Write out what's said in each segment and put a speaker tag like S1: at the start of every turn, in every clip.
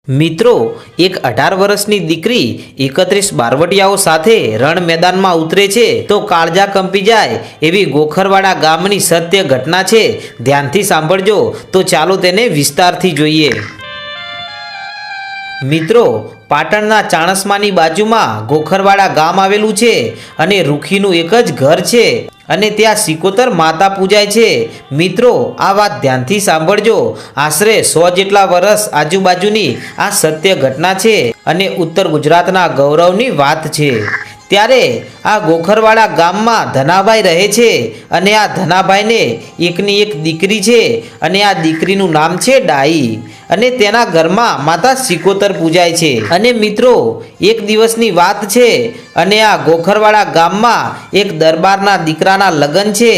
S1: મિત્રો, એક 18 વર્ષની દીકરી 31 બારવટિયાઓ સાથે રણ મેદાનમાં ઉતરે છે તો કાળજા કંપી જાય એવી ગોખરવાડા ગામની સત્ય ઘટના છે। ધ્યાનથી સાંભળજો તો ચાલો તેને વિસ્તારથી જોઈએ। મિત્રો, પાટણના ચાણસ્માની બાજુમાં ગોખરવાડા ગામ આવેલું છે અને રૂખીનું એક જ ઘર છે અને ત્યાં સિકોતર માતા પૂજાય છે। મિત્રો, આ વાત ધ્યાનથી સાંભળજો। આશરે 100 જેટલા વર્ષ આજુબાજુની આ સત્ય ઘટના છે અને ઉત્તર ગુજરાતના ગૌરવની વાત છે। ત્યારે આ ગોખરવાડા ગામમાં ધનાભાઈ રહે છે અને આ ધનાભાઈને એકની એક દીકરી છે અને આ દીકરીનું નામ છે ડાઈ અને તેના ઘરમાં માતા સિકોતર પૂજાય છે। અને મિત્રો, એક દિવસની વાત છે અને આ ગોખરવાડા ગામમાં એક દરબારના દીકરાના લગ્ન છે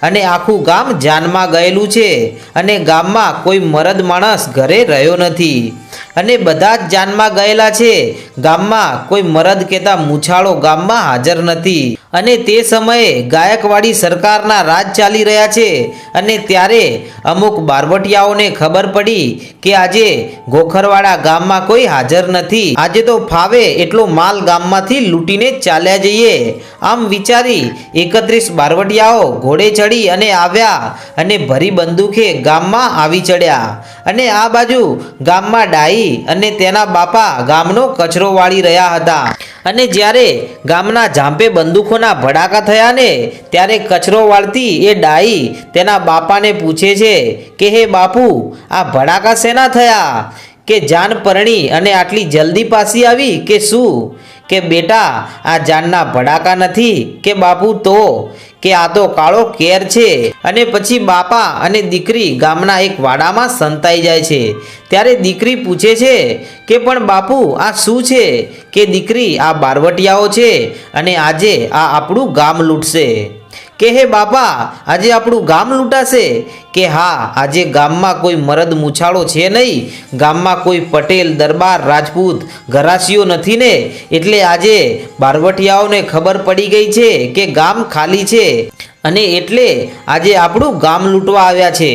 S1: અને આખું ગામ જાનમાં ગયેલું છે અને ગામમાં કોઈ મરદ માણસ ઘરે રહ્યો નથી અને બધા જ જાનમાં ગયેલા છે। ગામમાં કોઈ મરદ કેતા મૂછાળો ગામમાં હાજર નથી અને તે સમયે ગાયકવાડી સરકારના રાજ ચાલી રહ્યા છે અને ત્યારે અમુક બારવટિયાઓને ખબર પડી કે આજે ગોખરવાડા ગામમાં કોઈ હાજર નથી। આજે તો ફાવે એટલો માલ ગામમાંથી લૂંટીને ચાલ્યા જઈએ આમ વિચારી 31 બારવટિયાઓ ઘોડે ચડી અને આવ્યા અને ભરી બંદૂકે ગામમાં આવી ચડ્યા અને આ બાજુ ગામમાં ડાઈ અને તેના બાપા ગામનો કચરો વાળી રહ્યા હતા અને જ્યારે ગામના ઝાંપે બંદૂકોના ભડાકા થયા ને ત્યારે કચરો વાળતી એ ડાઈ તેના બાપાને પૂછે છે કે હે બાપુ, આ ભડાકા શેના થયા કે જાન પરણી અને આટલી જલ્દી પાછી આવી કે શું? કે બેટા, આ જાનના ભડાકા નથી કે બાપુ તો કે આ તો કાળો કેર છે। અને પછી બાપા અને દીકરી ગામના એક વાડામાં સંતાઈ જાય છે। ત્યારે દીકરી પૂછે છે કે પણ બાપુ આ શું છે? કે દીકરી, આ બારવટિયાઓ છે અને આજે આ આપણું ગામ લૂંટશે। કે હે બાપા, આજે આપણું ગામ લૂંટાશે? કે હા, આજે ગામમાં કોઈ મરદ મૂછાળો છે નહીં, ગામમાં કોઈ પટેલ દરબાર રાજપૂત ઘરાસીઓ નથી ને એટલે આજે બારવટિયાઓને ખબર પડી ગઈ છે કે ગામ ખાલી છે અને એટલે આજે આપણું ગામ લૂંટવા આવ્યા છે।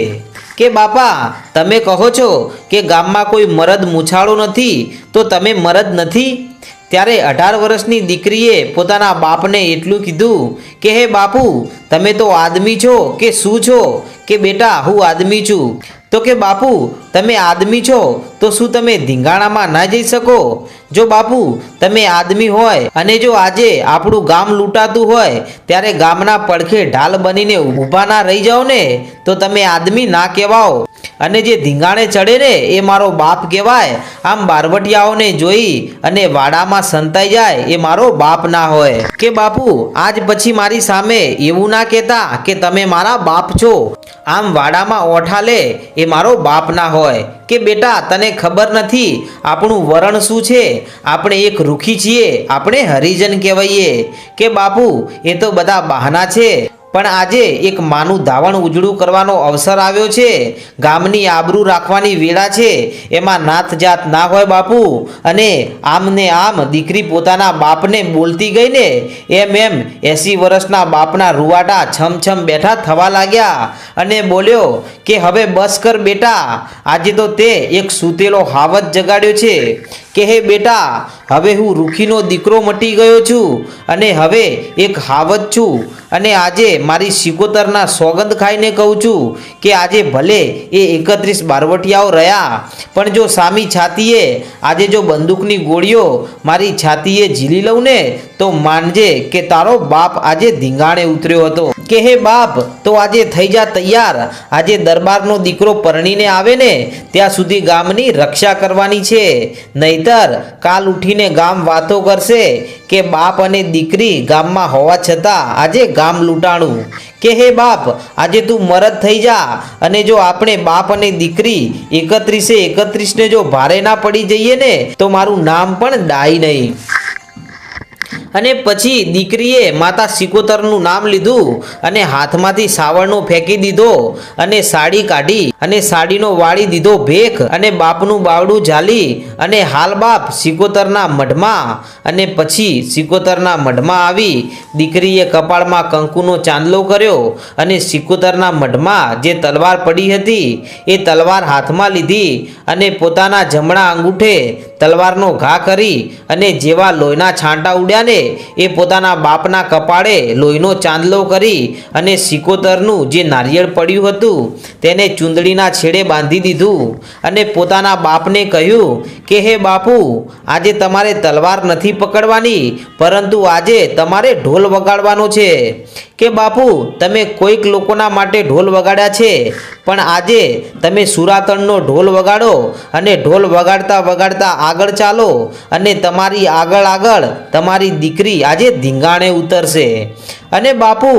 S1: કે બાપા, તમે કહો છો કે ગામમાં કોઈ મરદ મૂછાળો નથી તો તમે મરદ નથી? ત્યારે 18 વર્ષની દીકરીએ પોતાના બાપને એટલું કીધું કે હે બાપુ, તમે તો આદમી છો કે શું છો? કે બેટા, હું આદમી છું। તો કે બાપુ, તમે આદમી છો તો શું તમે ધીંગાણામાં ના જઈ શકો? જો બાપુ તમે આદમી હોય અને જો આજે આપણું ગામ લૂંટાતું હોય ત્યારે ગામના પડખે ઢાલ બનીને ઊભા ના રહી જાઓ ને તો તમે આદમી ના કહેવાઓ અને જે ધીંગાણે ચડે ને એ મારો બાપ કહેવાય। આમ બારવટિયાઓને જોઈ અને વાડામાં સંતાઈ જાય એ મારો બાપ ના હોય। કે બાપુ, આજ પછી મારી સામે એવું ના કહેતા કે તમે મારા બાપ છો। આમ વાડામાં ઓઠા લે એ મારો બાપ ના હોય। કે બેટા, તને ખબર નથી આપણું વરણ શું છે? આપણે એક રૂખી છીએ, આપણે હરિજન કહેવાઈએ। કે બાપુ, એ તો બધા બહાના છે પણ આજે એક માનું ધાવણ ઉજળું કરવાનો અવસર આવ્યો છે, ગામની આબરૂ રાખવાની વેળા છે, એમાં નાત જાત ના હોય બાપુ। અને આમ ને આમ દીકરી પોતાના બાપને બોલતી ગઈ ને એમ 80 વર્ષના બાપના રૂવાટા છમછમ બેઠા થવા લાગ્યા અને બોલ્યો કે હવે બસ કર બેટા, આજે તો તે એક સૂતેલો હાવત જગાડ્યો છે। કે હે બેટા, હવે હું રૂખીનો દીકરો મટી ગયો છું અને હવે એક હાવત છું અને આજે મારી સિકોતરના સોગંદ ખાઈને કહું છું કે આજે ભલે એ 31 બારવટિયાઓ રહ્યા પણ જો સામી છાતીએ આજે જો બંદૂકની ગોળીઓ મારી છાતીએ ઝીલી લઉં ને તો માનજે કે તારો બાપ આજે ધીંગાણે ઉતર્યો હતો। કે હે બાપ, તો આજે થઈ જા તૈયાર, આજે દરબારનો દીકરો પરણીને આવે ને ત્યાં સુધી ગામની રક્ષા કરવાની છે, નહીતર કાલ ઉઠીને ગામ વાતો કરશે કે બાપ અને દીકરી ગામમાં હોવા છતાં આજે ગામ લૂંટાણું। કે હે બાપ, આજે તું મરદ થઈ જા અને જો આપણે બાપ અને દીકરી 31 ને જો ભારે ના પડી જઈએ ને તો મારું નામ પણ ડાઈ નહીં। અને પછી દીકરીએ માતા સિકોતરનું નામ લીધું અને હાથમાંથી સાવરણો ફેંકી દીધો અને સાડી કાઢી અને સાડીનો વાળી દીધો ભેખ અને બાપનું બાવડું ઝાલી અને હાલ બાપ સિકોતરના મઢમાં અને પછી સિકોતરના મઢમાં આવી દીકરીએ કપાળમાં કંકુનો ચાંદલો કર્યો અને સિકોતરના મઢમાં જે તલવાર પડી હતી એ તલવાર હાથમાં લીધી અને પોતાના જમણા અંગૂઠે તલવારનો ઘા કરી અને જેવા લોહીના છાંટા ઉડ્યા ને એ પોતાના બાપના કપાળે લોહીનો ચાંદલો કરી અને સિકોતરનું જે નારિયેળ પડ્યું હતું તેને ચૂંદડીના છેડે બાંધી દીધું અને પોતાના બાપને કહ્યું કે હે બાપુ, આજે તમારે તલવાર નથી પકડવાની, પરંતુ આજે તમારે ઢોલ વગાડવાનો છે. કે બાપુ, તમે કોઈક લોકોના માટે ઢોલ વગાડ્યા છે, પણ આજે તમે સુરાતણનો ઢોલ વગાડો અને ઢોલ વગાડતા વગાડતા આગળ ચાલો અને તમારી આગળ આગળ તમારી દીકરી આજે ધીંગાણે ઉતરશે. અને બાપુ,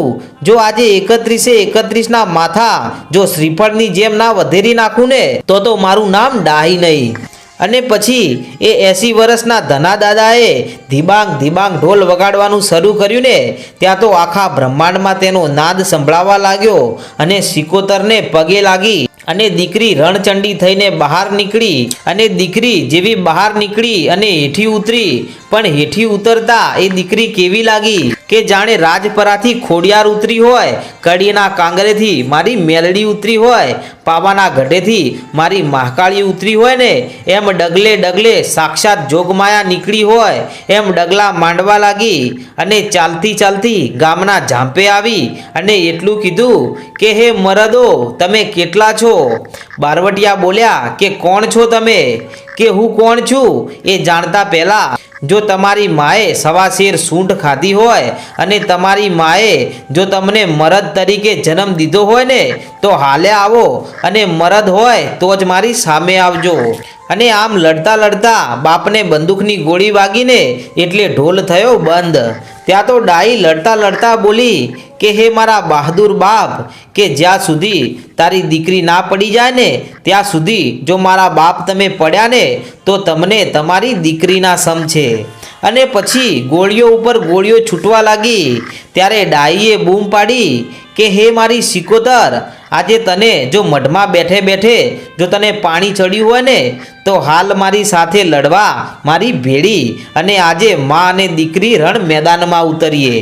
S1: જો આજે 31ના માથા જો શ્રીફળની જેમ ના વધેરી નાખું ને તો મારું નામ ડાહી નહીં. અને પછી એ 80 વર્ષના ધના દાદાએ ધીબાંગ ધીબાંગ ઢોલ વગાડવાનું શરૂ કર્યું ને ત્યાં તો આખા બ્રહ્માંડમાં તેનો નાદ સંભળાવા લાગ્યો અને સિકોતરને પગે લાગી અને દીકરી રણચંડી થઈને બહાર નીકળી અને દીકરી જેવી બહાર નીકળી અને હેઠી ઉતરી, પણ હેઠી ઉતરતા એ દીકરી કેવી લાગી કે જાણે રાજપરાથી ખોડિયાર ઉતરી હોય, કડીના કાંગરેથી મારી મેલડી ઉતરી હોય, પાવાના ગઢેથી મારી મહાકાળી ઉતરી હોય ને એમ ડગલે ડગલે સાક્ષાત જોગમાયા નીકળી હોય એમ ડગલા માંડવા લાગી અને ચાલતી ચાલતી ગામના ઝાંપે આવી અને એટલું કીધું કે હે મરદો, તમે કેટલા છો? બારવટિયા બોલ્યા કે કોણ છો તમે? કે હું કોણ છું એ જાણતા પહેલા જો તમારી માએ 1.25 શેર સૂંઠ ખાધી હોય અને તમારી માએ જો તમને મરદ તરીકે જન્મ દીધો હોય ને તો હાલે આવો અને મરદ હોય તો જ મારી સામે આવજો. અને આમ લડતા લડતા બાપને બંદૂકની ગોળી વાગીને એટલે ઢોલ થયો બંધ. ત્યાં તો ડાઈ લડતા લડતા બોલી કે હે મારા બહાદુર બાપ, કે જ્યાં સુધી તારી દીકરી ના પડી જાય ને ત્યાં સુધી જો મારા બાપ તમે પડ્યા ને તો તમને તમારી દીકરીના સમ છે. અને પછી ગોળીઓ ઉપર ગોળીઓ છૂટવા લાગી ત્યારે ડાઈએ બૂમ પાડી કે હે મારી સિકોતર, આજે તને જો મઢમાં બેઠે બેઠે જો તને પાણી ચડ્યું હોય ને તો હાલ મારી સાથે લડવા મારી ભેળી અને આજે માં અને દીકરી રણ મેદાનમાં ઉતરીએ.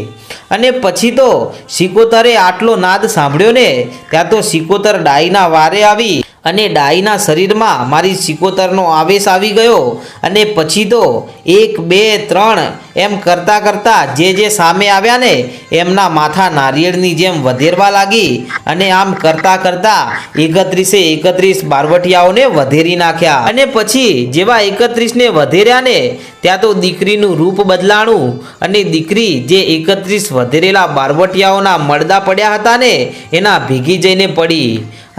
S1: અને પછી તો સિકોતરે આટલો નાદ સાંભળ્યો ને ત્યાં તો સિકોતર ડાઈના વારે આવી અને ડાઈના શરીરમાં મારી સિકોતરનો આવેશ આવી ગયો. અને પછી તો 1 2 3 એમ કરતાં કરતાં જે સામે આવ્યા ને એમના માથા નારિયેળની જેમ વધેરવા લાગી અને આમ કરતાં કરતાં 31 બારવટિયાઓને વધેરી નાખ્યા. અને પછી જેવા 31ને વધેર્યા ને ત્યાં તો દીકરીનું રૂપ બદલાણું અને દીકરી જે 31 વધેરેલા બારવટિયાઓના મળદા પડ્યા હતા ને એના ભેગી જઈને પડી.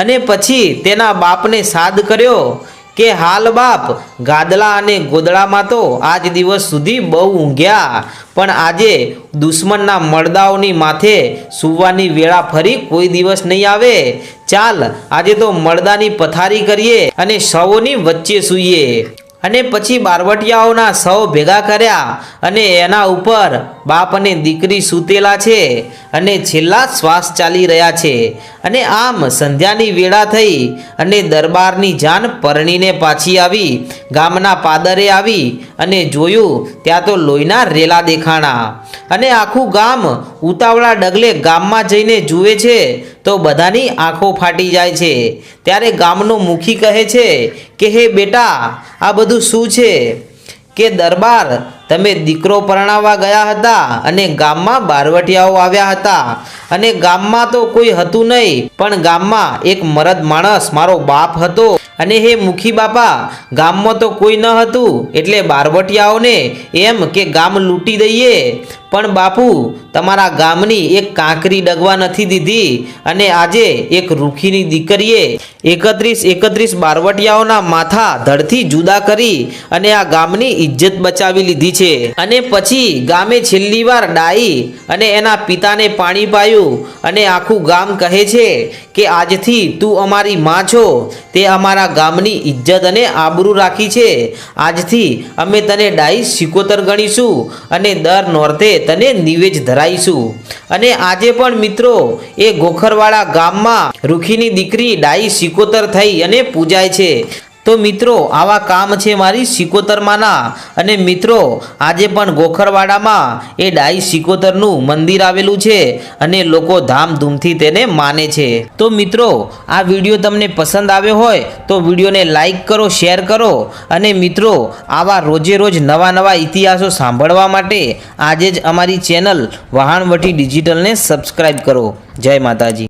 S1: અને પછી તેના બાપને સાદ કર્યો કે હાલ બાપ, ગાદલા અને ગોદડામાં તો આજ દિવસ સુધી બહુ ઊંઘ્યા, પણ આજે દુશ્મનના મળદાઓની માથે સૂવાની વેળા ફરી કોઈ દિવસ નહીં આવે. ચાલ આજે તો મળદાની પથારી કરીએ અને સૌની વચ્ચે સૂઈએ. અને પછી બારવટિયાઓના સૌ ભેગા કર્યા અને એના ઉપર બાપ અને દીકરી સૂતેલા છે અને છેલ્લા શ્વાસ ચાલી રહ્યા છે. અને આમ સંધ્યાની વેળા થઈ અને દરબારની જાન પરણીને પાછી આવી ગામના પાદરે આવી અને જોયું ત્યાં તો લોહીના રેલા દેખાણા. અને આખું ગામ ઉતાવળા ડગલે ગામમાં જઈને જુએ છે તો બધાની આંખો ફાટી જાય છે. ત્યારે ગામનો મુખી કહે છે કે હે બેટા, આ બધું શું છે? કે દરબાર, તમે દીકરો પરણાવવા ગયા હતા અને ગામમાં બારવટિયાઓ આવ્યા હતા અને ગામમાં તો કોઈ હતું નહીં, પણ ગામમાં એક મરદ માણસ મારો બાપ હતો. અને હે મુખી બાપા, ગામમાં તો કોઈ ન હતું એટલે બારવટિયાઓને એમ કે ગામ લૂંટી દઈએ, પણ બાપુ તમારા ગામની એક કાંકરી ડગવા નથી દીધી અને આજે એક રૂખીની દીકરીએ 31 બારવટિયાઓના માથા ધડથી જુદા કરી અને આ ગામની ઇજ્જત બચાવી લીધી છે અને પછી ગામે છેલ્લી વાર ડાઈ અને એના પિતાને પાણી પાયું અને આખું ગામ કહે છે કે આજથી તું અમારી માં છો, તે અમારા ગામની ઇજ્જત અને આબરૂ રાખી છે, આજથી અમે તને ડાઈ સિકોતર ગણીશું અને દર નોરતે તને નિવેજ ધરાઈશું। અને આજે પણ મિત્રો એ ગોખરવાડા ગામમાં રૂખીની દીકરી ડાઈ સિકોતર થઈ અને પૂજાય છે। તો મિત્રો આવા કામ છે મારી સિકોતરમાંના। અને મિત્રો આજે પણ ગોખરવાડામાં એ ડાઈ સિકોતરનું મંદિર આવેલું છે અને લોકો ધામધૂમથી તેને માને છે। તો મિત્રો આ વિડીયો તમને પસંદ આવ્યો હોય તો વિડીયોને લાઈક કરો, શેર કરો અને મિત્રો આવા રોજે રોજ નવા ઇતિહાસો સાંભળવા માટે આજે જ અમારી ચેનલ વહાણવટી ડિજિટલને સબસ્ક્રાઈબ કરો। જય માતાજી।